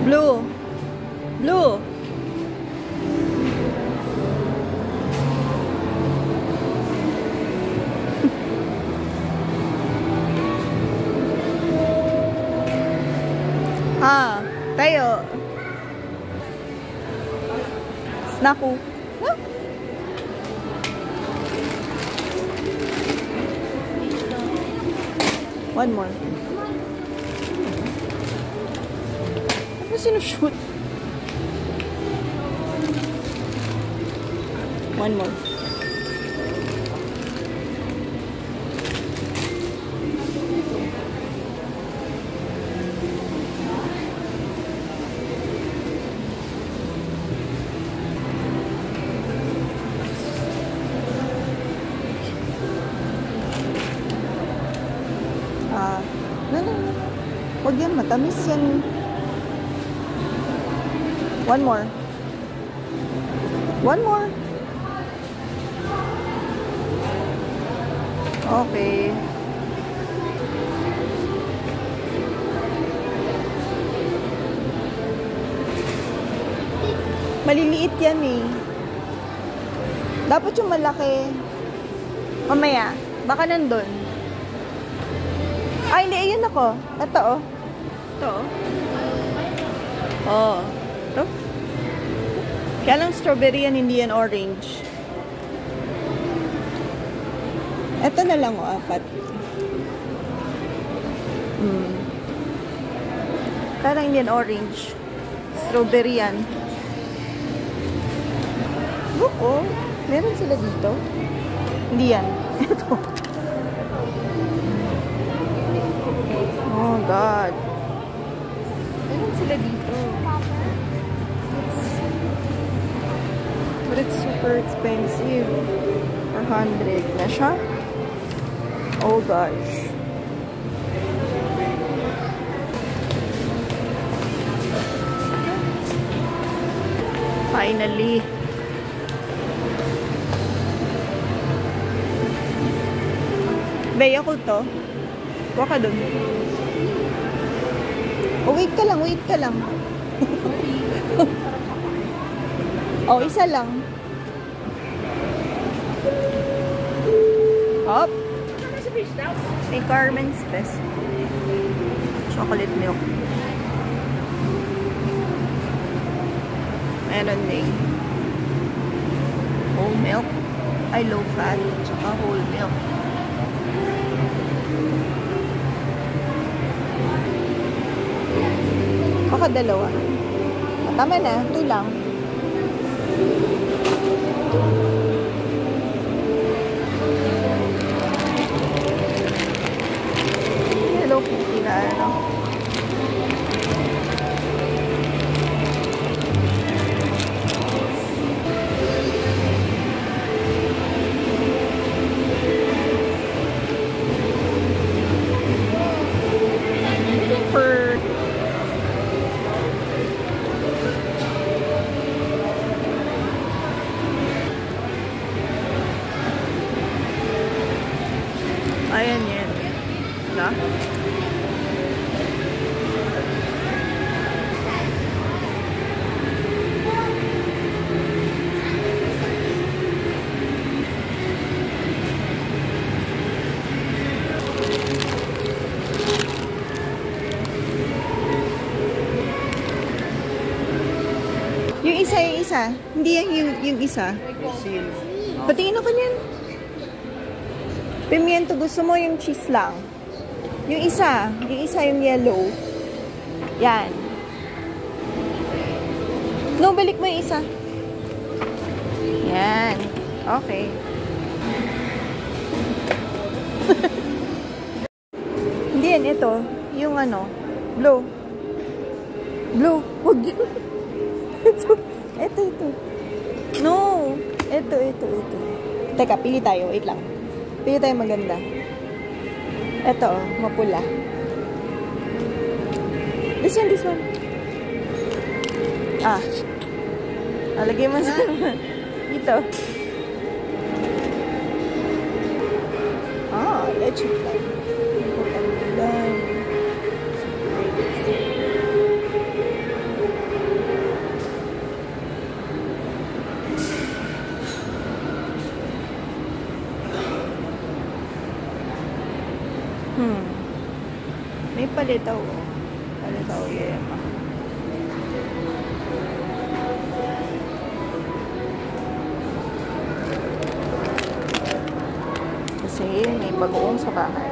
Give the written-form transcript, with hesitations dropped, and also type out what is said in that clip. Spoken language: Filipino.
Blue. Blue. Ah, tayo. Snaku. Huh? One more. Ano sinushoot? One more. No. Huwag yan, matamis yan. One more. One more. Okay. Maliliit yan eh. Dapat yung malaki. Mamaya. Baka nandun. Ay, hindi. Ayun ako. Ito, oh. Ito, oh. Oh. Ito. Kaya lang strawberry yan, hindi yan orange. Ito na lang, oh. 4. Kaya lang hindi yan orange. Strawberry yan. Look, oh. Meron sila dito. Hindi yan. Ito. Oh, God. Meron sila dito. But it's super expensive. 400 na siya. Oh, gosh. Finally. Bay, ako to. Huwag ka dun. Oh, wait ka lang, wait ka lang. Oh, isa lang. Hop. May Carmen's Best. Chocolate milk. Meron din. Whole milk. Ay, low fat. Tsaka whole milk. Baka dalawa. Tama na. 2 lang. Hello Kitty na ano. For ayan yan. Na? Yung isa. Hindi yan yung isa. Patingin ako niyan. Pimiento, gusto mo yung cheese lang. Yung isa yung yellow. Yan. No, balik mo yung isa. Yan. Okay. Hindi yan, ito. Yung ano, blue. Blue. Huwag yun. Ito. No. Ito. Teka, pili tayo. Wait lang. Pili tayo maganda. Ito, oh, mapula. This one. Ah. Alagay mo sa ito. Ah, leche plan. May palitaw. Palitaw yema. Kasi may bagoong sa bahay.